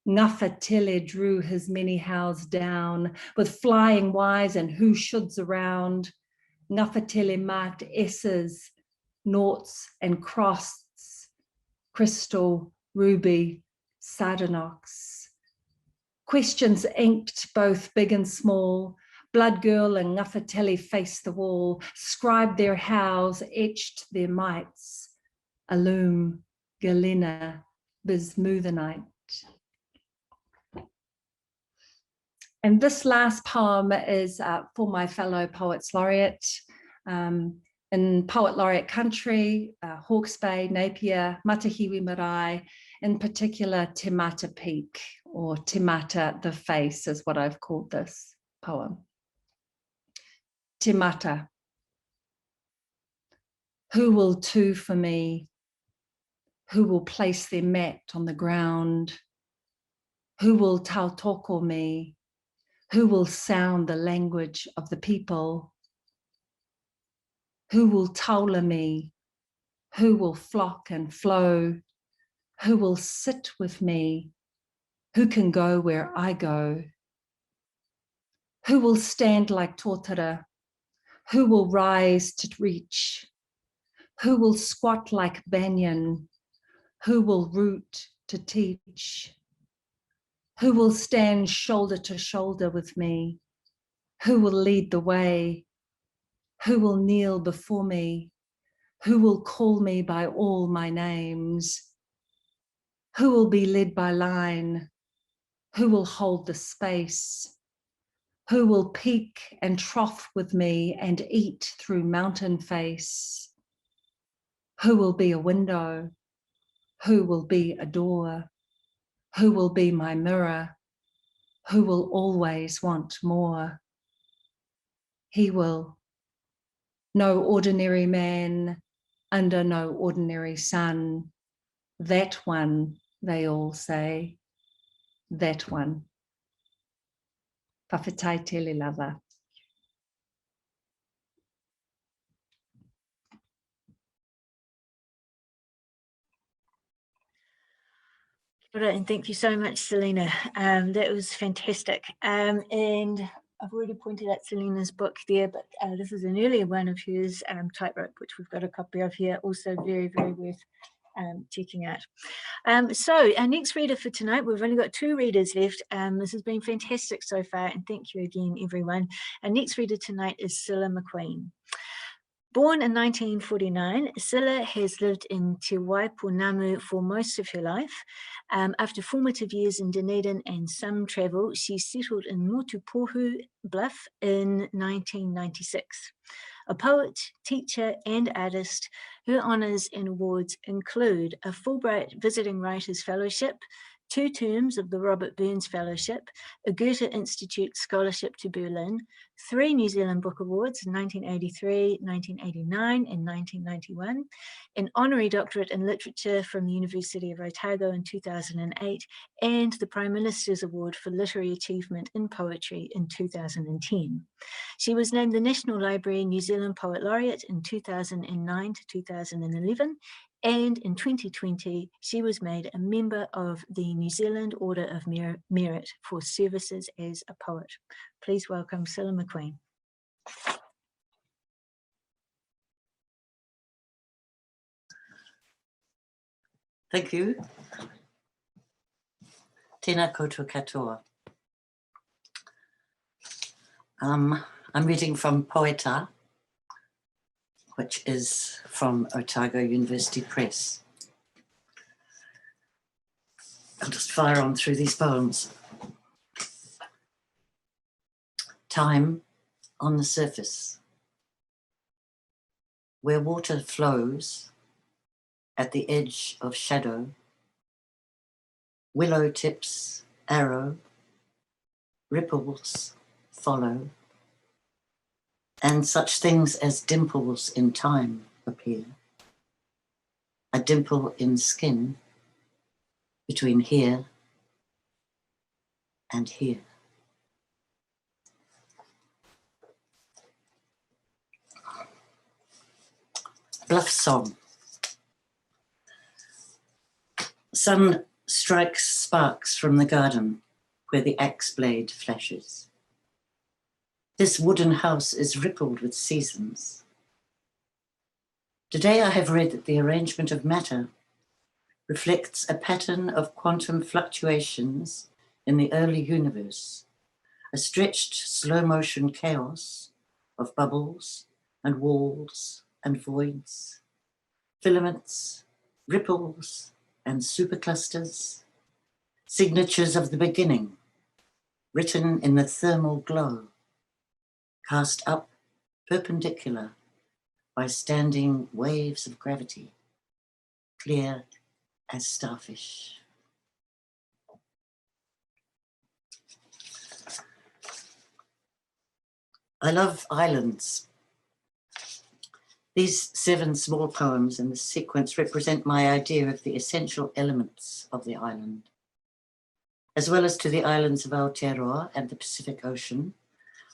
Ngawhatele drew his many hows down with flying whys and who shoulds around. Ngawhatele marked S's, noughts and crosses, crystal, ruby, sardonyx. Questions inked both big and small. Blood girl and Ngawhatele faced the wall, scribed their hows, etched their mites. Alum, galena, bismuthenite. And this last poem is for my fellow Poets Laureate. In Poet Laureate country, Hawke's Bay, Napier, Matahiwi Marae, in particular Te Mata Peak, or Te Mata the Face is what I've called this poem. Te Mata. Who will tu for me? Who will place their mat on the ground? Who will tautoko me? Who will sound the language of the people? Who will taula me? Who will flock and flow? Who will sit with me? Who can go where I go? Who will stand like tōtara? Who will rise to reach? Who will squat like banyan? Who will root to teach? Who will stand shoulder to shoulder with me? Who will lead the way? Who will kneel before me? Who will call me by all my names? Who will be led by line? Who will hold the space? Who will peak and trough with me and eat through mountain face? Who will be a window? Who will be a door? Who will be my mirror? Who will always want more? He will. No ordinary man under no ordinary sun. That one, they all say. That one. Whawhetai tele lava. And thank you so much, Selena. That was fantastic. And I've already pointed out Selena's book there, but this is an earlier one of hers, Tightrope, which we've got a copy of here. Also very, very worth checking out. So our next reader for tonight, we've only got 2 readers left. This has been fantastic so far, and thank you again, everyone. Our next reader tonight is Sila McQueen. Born in 1949, Sila has lived in Te Waipunamu for most of her life. After formative years in Dunedin and some travel, she settled in Motupohu Bluff in 1996. A poet, teacher, and artist, her honours and awards include a Fulbright Visiting Writers Fellowship, 2 terms of the Robert Burns Fellowship, a Goethe Institute Scholarship to Berlin, 3 New Zealand Book Awards in 1983, 1989, and 1991, an honorary doctorate in literature from the University of Otago in 2008, and the Prime Minister's Award for Literary Achievement in Poetry in 2010. She was named the National Library New Zealand Poet Laureate in 2009 to 2011, And in 2020, she was made a member of the New Zealand Order of Merit for services as a poet. Please welcome Sila McQueen. Thank you. Tēnā koutou katoa. I'm reading from Poeta, which is from Otago University Press. I'll just fire on through these poems. Time on the surface, where water flows at the edge of shadow, willow tips arrow, ripples follow, and such things as dimples in time appear. A dimple in skin between here and here. Bluff song. Sun strikes sparks from the garden where the axe blade flashes. This wooden house is rippled with seasons. Today I have read that the arrangement of matter reflects a pattern of quantum fluctuations in the early universe, a stretched slow motion chaos of bubbles and walls and voids, filaments, ripples and superclusters, signatures of the beginning, written in the thermal glow, cast up perpendicular by standing waves of gravity, clear as starfish. I love islands. These 7 small poems in the sequence represent my idea of the essential elements of the island. As well as to the islands of Aotearoa and the Pacific Ocean,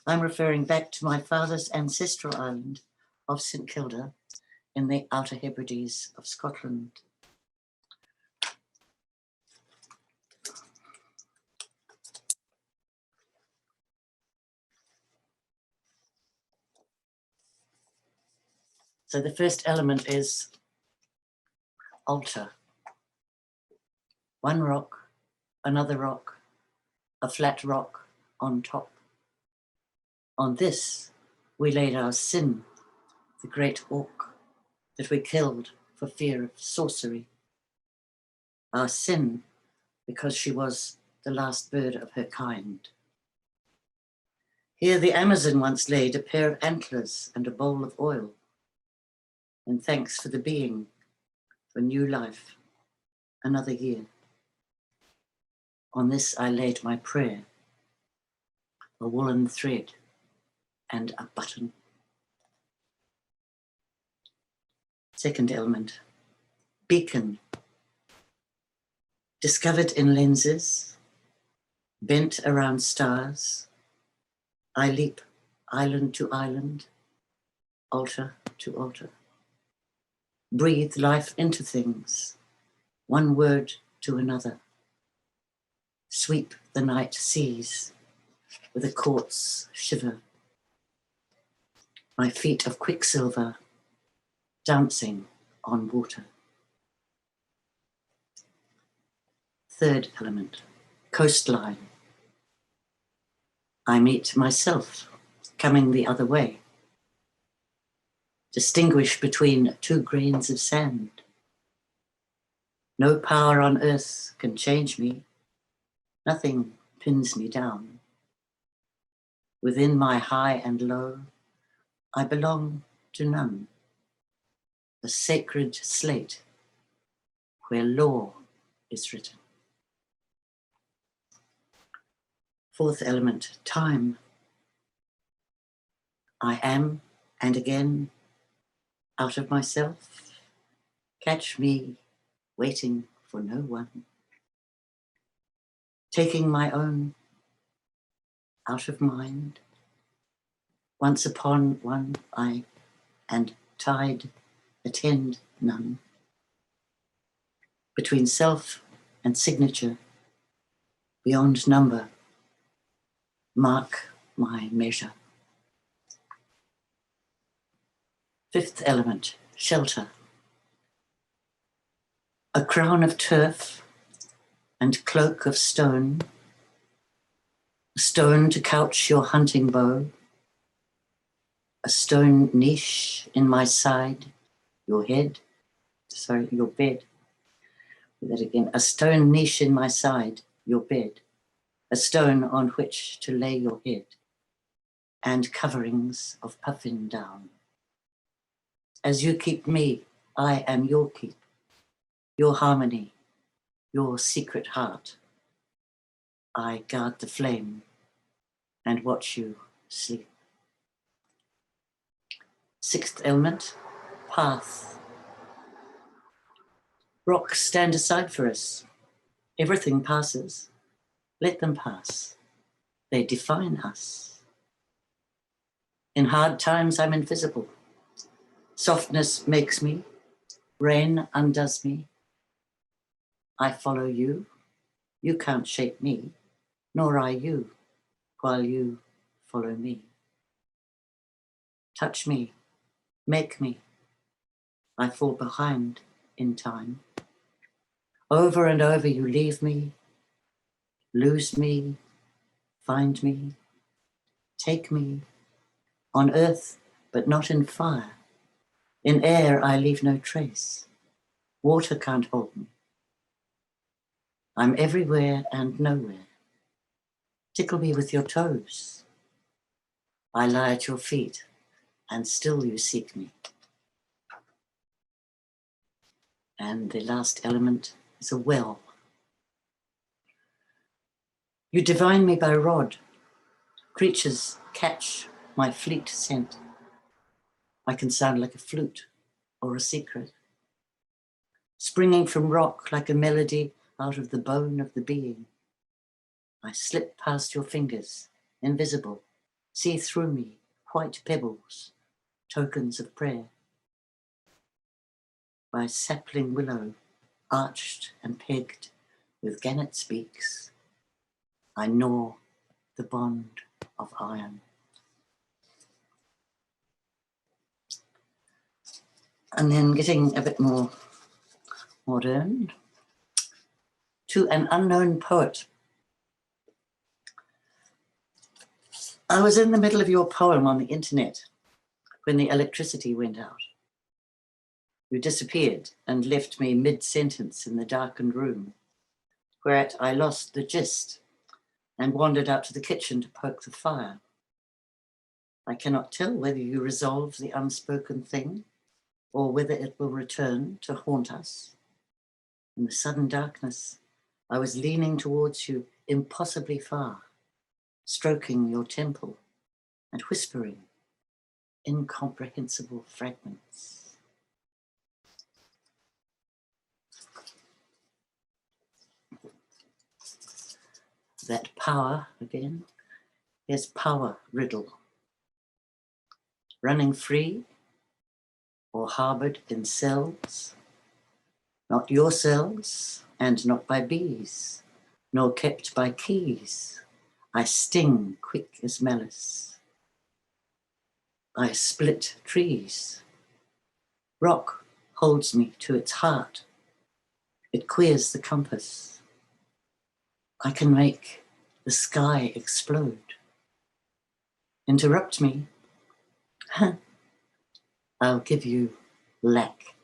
I'm referring back to my father's ancestral island of St Kilda in the Outer Hebrides of Scotland. So the first element is altar. One rock, another rock, a flat rock on top. On this, we laid our sin, the great hawk that we killed for fear of sorcery. Our sin, because she was the last bird of her kind. Here the Amazon once laid a pair of antlers and a bowl of oil. And thanks for the being, for new life, another year. On this I laid my prayer, a woolen thread and a button. Second element, beacon. Discovered in lenses, bent around stars, I leap island to island, altar to altar. Breathe life into things, one word to another. Sweep the night seas with a quartz shiver. My feet of quicksilver dancing on water. Third element, coastline. I meet myself coming the other way. Distinguish between 2 grains of sand. No power on earth can change me. Nothing pins me down. Within my high and low, I belong to none. A sacred slate where law is written. Fourth element, time. I am, and again, out of myself. Catch me waiting for no one. Taking my own out of mind. Once upon one I, and tide attend none. between self and signature, beyond number, mark my measure. Fifth element, shelter. A crown of turf and cloak of stone, a stone to couch your hunting bow, a stone niche in my side, your bed. That again, a stone niche in my side, your bed, a stone on which to lay your head, and coverings of puffin down. As you keep me, I am your keep, your harmony, your secret heart. I guard the flame and watch you sleep. Sixth element, path. Rocks stand aside for us. Everything passes. Let them pass. They define us. In hard times, I'm invisible. Softness makes me. Rain undoes me. I follow you. You can't shape me, nor I you, while you follow me. Touch me. Make me. I fall behind in time. Over and over you leave me, lose me, find me, take me, on earth but not in fire. In air I leave no trace. Water can't hold me. I'm everywhere and nowhere. Tickle me with your toes. I lie at your feet and still you seek me. And the last element is a well. You divine me by rod. Creatures catch my fleet scent. I can sound like a flute or a secret, springing from rock like a melody out of the bone of the being. I slip past your fingers, invisible, see through me, white pebbles, tokens of prayer. By sapling willow, arched and pegged with gannet's beaks, I gnaw the bond of iron. And then getting a bit more modern, to an unknown poet. I was in the middle of your poem on the internet when the electricity went out. You disappeared and left me mid-sentence in the darkened room, whereat I lost the gist and wandered out to the kitchen to poke the fire. I cannot tell whether you resolve the unspoken thing or whether it will return to haunt us. In the sudden darkness, I was leaning towards you impossibly far, stroking your temple and whispering incomprehensible fragments. That power, again, is power riddle. Running free or harbored in cells, not your cells and not by bees, nor kept by keys. I sting quick as malice. I split trees. Rock holds me to its heart. It queers the compass. I can make the sky explode. Interrupt me. I'll give you lack.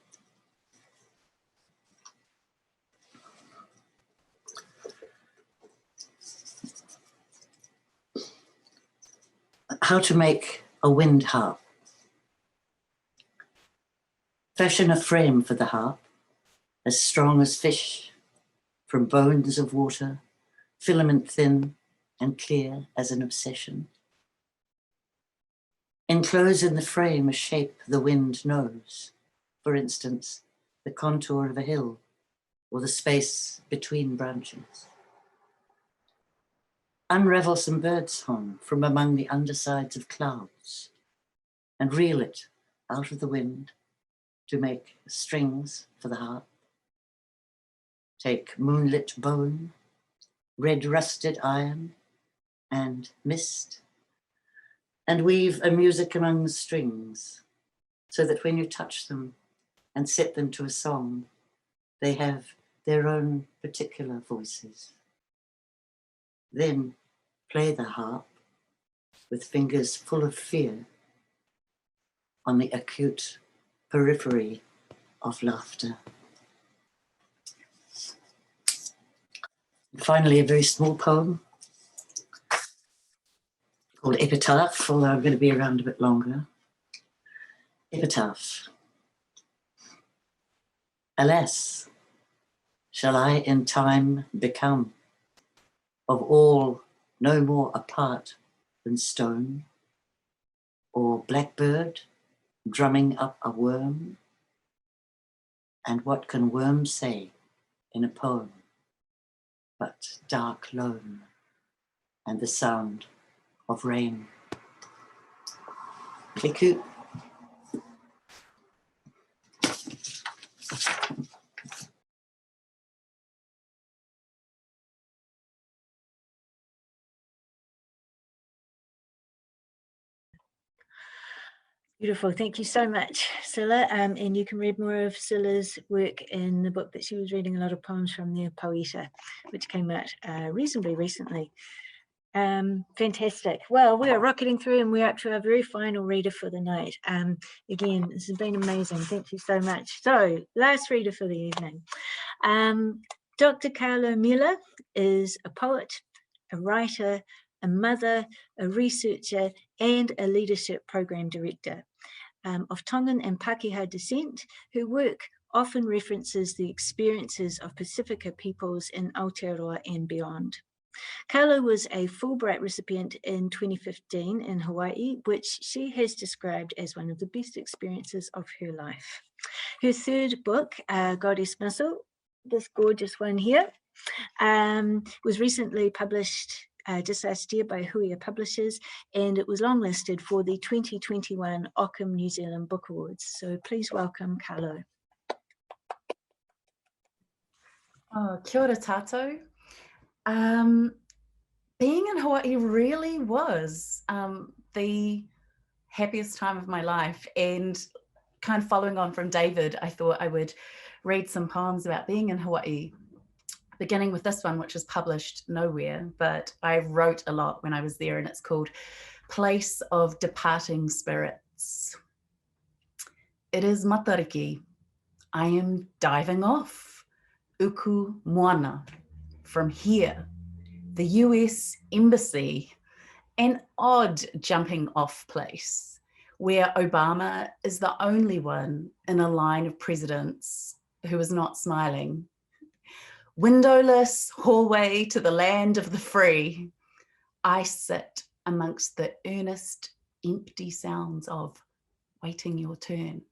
How to make a wind harp. Fashion a frame for the harp, as strong as fish, from bones of water, filament thin and clear as an obsession. Enclose in the frame a shape the wind knows, for instance, the contour of a hill or the space between branches. Unravel some birdsong from among the undersides of clouds and reel it out of the wind to make strings for the harp. take moonlit bone, red rusted iron, and mist, and weave a music among the strings, so that when you touch them and set them to a song, they have their own particular voices. Then play the harp with fingers full of fear on the acute periphery of laughter. And finally, a very small poem called Epitaph, although I'm going to be around a bit longer. Epitaph. Alas, shall I in time become of all no more apart than stone, or blackbird drumming up a worm? And what can worms say in a poem but dark lone and the sound of rain? Kliku. Beautiful. Thank you so much, Cilla. And you can read more of Cilla's work in the book that she was reading, a lot of poems from the Poeta, which came out reasonably recently. Fantastic. Well, we are rocketing through and we're up to our very final reader for the night. Again, this has been amazing. Thank you so much. So, last reader for the evening. Dr. Karlo Mila is a poet, a writer, a mother, a researcher, and a leadership program director of Tongan and Pākehā descent, whose work often references the experiences of Pacifica peoples in Aotearoa and beyond. Karlo was a Fulbright recipient in 2015 in Hawaii, which she has described as one of the best experiences of her life. Her third book, Goddess Muscle, this gorgeous one here, was recently published just last year by Huia Publishers, and it was longlisted for the 2021 Ockham New Zealand Book Awards. So please welcome Karlo. Oh, kia ora tātou. Being in Hawaii really was the happiest time of my life, and kind of following on from David, I thought I would read some poems about being in Hawaii, beginning with this one, which is published nowhere, but I wrote a lot when I was there, and it's called Place of Departing Spirits. It is Matariki. I am diving off. Uku Moana. From here, the US Embassy, an odd jumping off place where Obama is the only one in a line of presidents who is not smiling. Windowless hallway to the land of the free. I sit amongst the earnest, empty sounds of waiting your turn.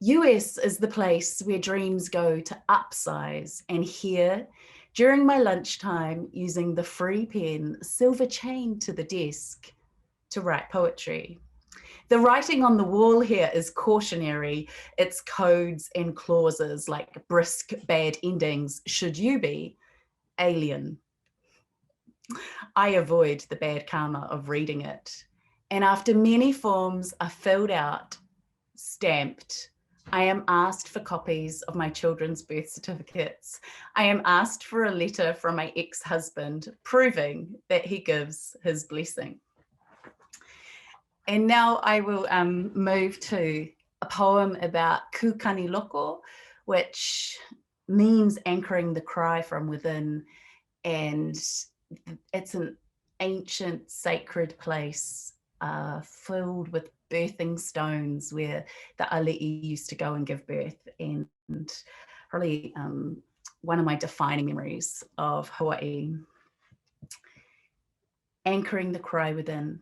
US is the place where dreams go to upsize, and here, during my lunchtime, using the free pen, silver chained to the desk, to write poetry. The writing on the wall here is cautionary. It's codes and clauses like brisk bad endings, should you be alien. I avoid the bad karma of reading it. And after many forms are filled out, stamped, I am asked for copies of my children's birth certificates. I am asked for a letter from my ex-husband proving that he gives his blessing. And now I will move to a poem about kukani loko, which means anchoring the cry from within. And it's an ancient sacred place filled with birthing stones where the ali'i used to go and give birth, and probably one of my defining memories of Hawaii. Anchoring the cry within.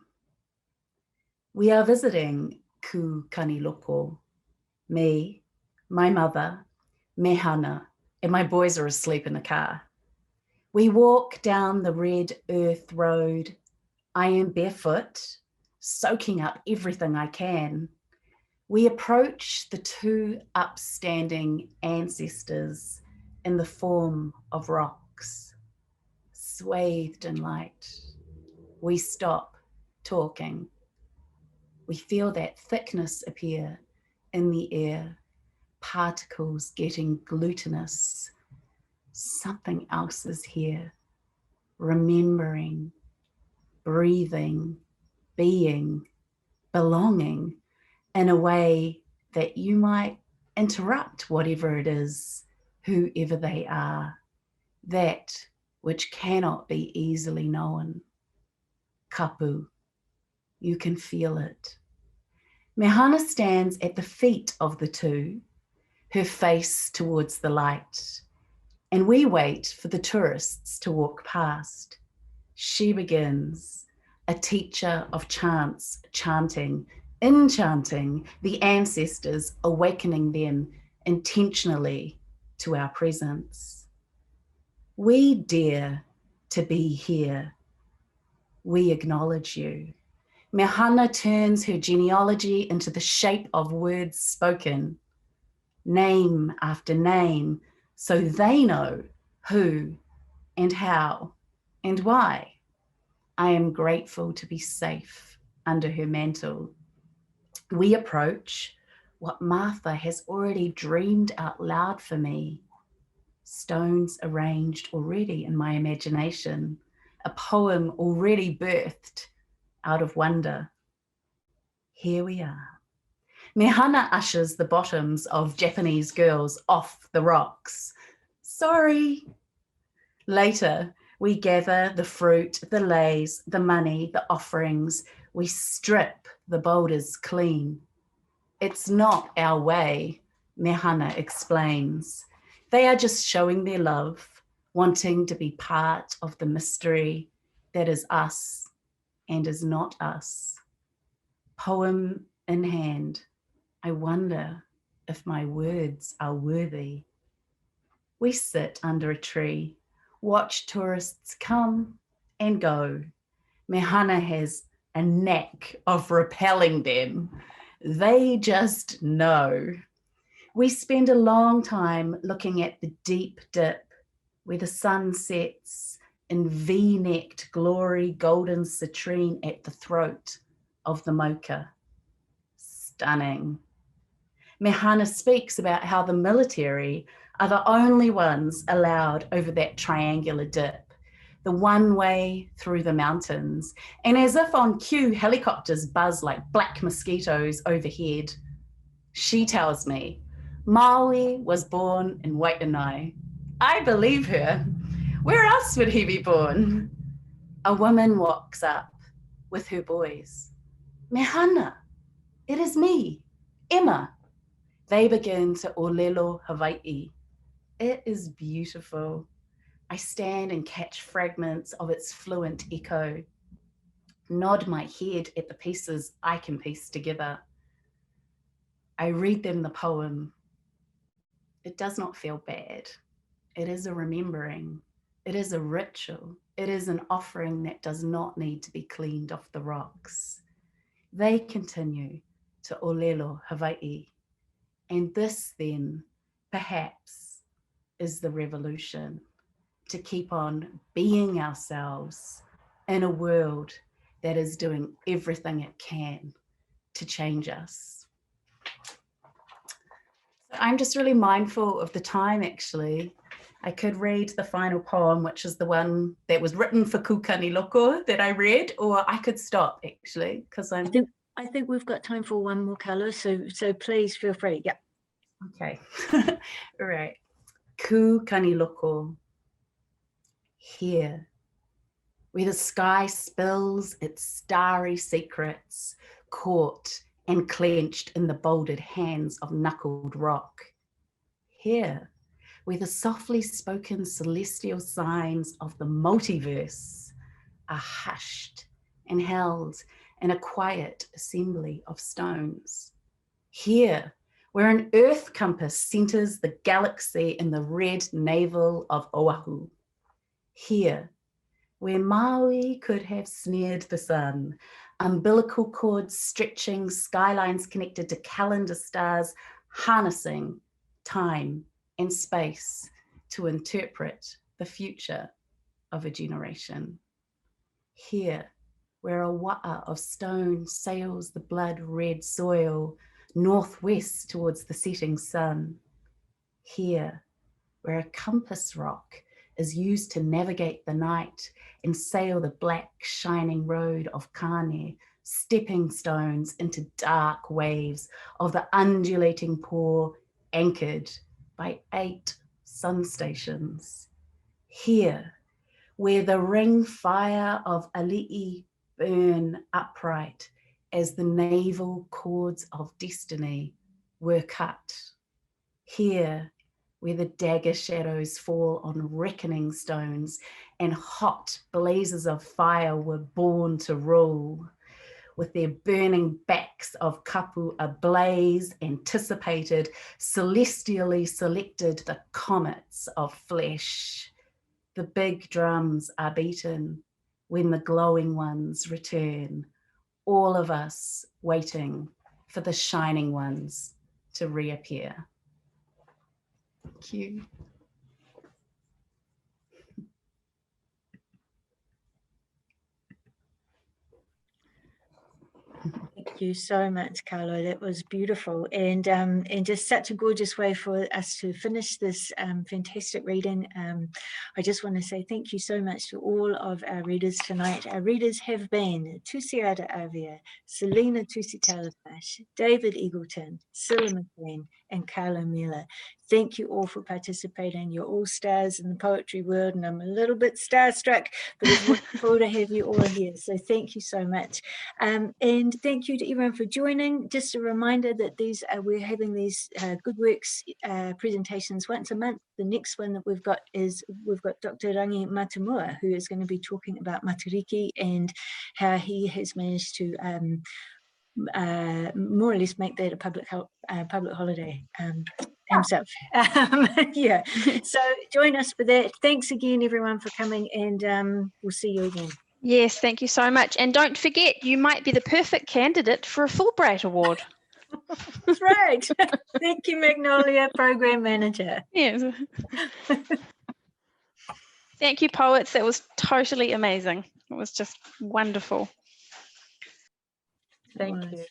We are visiting Ku Kaniloko. Me, my mother, Mehana, and my boys are asleep in the car. We walk down the red earth road. I am barefoot, soaking up everything I can. We approach the two upstanding ancestors, in the form of rocks, swathed in light. We stop talking. We feel that thickness appear in the air, particles getting glutinous. Something else is here, remembering, breathing, being, belonging in a way that you might interrupt whatever it is, whoever they are, that which cannot be easily known. Kapu, you can feel it. Mehana stands at the feet of the two, her face towards the light, and we wait for the tourists to walk past. She begins, a teacher of chants, chanting, enchanting the ancestors, awakening them intentionally to our presence. We dare to be here. We acknowledge you. Mehana turns her genealogy into the shape of words spoken, name after name, so they know who and how and why. I am grateful to be safe under her mantle. We approach what Martha has already dreamed out loud for me. Stones arranged already in my imagination, a poem already birthed out of wonder. Here we are. Mehana ushers the bottoms of Japanese girls off the rocks. Sorry. Later, we gather the fruit, the leis, the money, the offerings. We strip the boulders clean. It's not our way, Mehana explains. They are just showing their love, wanting to be part of the mystery that is us and is not us. Poem in hand, I wonder if my words are worthy. We sit under a tree, watch tourists come and go. Mehana has a knack of repelling them. They just know. We spend a long time looking at the deep dip where the sun sets in V-necked glory, golden citrine at the throat of the mocha. Stunning. Mehana speaks about how the military are the only ones allowed over that triangular dip, the one way through the mountains. And as if on cue, helicopters buzz like black mosquitoes overhead. She tells me, Maui was born in Waitanai. I believe her. Where else would he be born? A woman walks up with her boys. Mehana, it is me, Emma. They begin to olelo Hawaii. It is beautiful. I stand and catch fragments of its fluent echo, nod my head at the pieces I can piece together. I read them the poem. It does not feel bad. It is a remembering. It is a ritual. It is an offering that does not need to be cleaned off the rocks. They continue to olelo Hawaii. And this then, perhaps, is the revolution, to keep on being ourselves in a world that is doing everything it can to change us. I'm just really mindful of the time, actually. I could read the final poem, which is the one that was written for Kukani Loko that I read, or I could stop, actually, because I think we've got time for one more, Carlo, so please feel free. Yeah. Okay. All right. Kukani Loko. Here, where the sky spills its starry secrets, caught and clenched in the bouldered hands of knuckled rock. Here, where the softly spoken celestial signs of the multiverse are hushed and held in a quiet assembly of stones. Here, where an earth compass centers the galaxy in the red navel of Oahu. Here, where Maui could have snared the sun, umbilical cords stretching, skylines connected to calendar stars, harnessing time and space to interpret the future of a generation. Here, where a wa'a of stone sails the blood-red soil northwest towards the setting sun. Here, where a compass rock is used to navigate the night and sail the black, shining road of Kane, stepping stones into dark waves of the undulating pore, anchored by 8 sun stations. Here, where the ring fire of Ali'i burn upright as the naval cords of destiny were cut. Here, where the dagger shadows fall on reckoning stones and hot blazes of fire were born to rule, with their burning backs of kapu ablaze, anticipated, celestially selected the comets of flesh. The big drums are beaten when the glowing ones return, all of us waiting for the shining ones to reappear. Thank you. Thank you so much, Carlo. That was beautiful, and just such a gorgeous way for us to finish this fantastic reading. I just want to say thank you so much to all of our readers tonight. Our readers have been Tusiata Avia, Selina Tusitala Marsh, David Eggleton, Sila McQueen, and Karlo Mila. Thank you all for participating. You're all stars in the poetry world, and I'm a little bit starstruck, but it's wonderful to have you all here. So thank you so much. And thank you to everyone for joining. Just a reminder that we're having these Good Works presentations once a month. The next one that we've got Dr. Rangi Matamua, who is going to be talking about Matariki and how he has managed to more or less make that a public holiday himself. Yeah, so join us for that. Thanks again, everyone, for coming, and we'll see you again. Yes, thank you so much. And don't forget, you might be the perfect candidate for a Fulbright Award. That's right. Thank you, Magnolia, Program Manager. Yes. Thank you, poets. That was totally amazing. It was just wonderful. Thank you.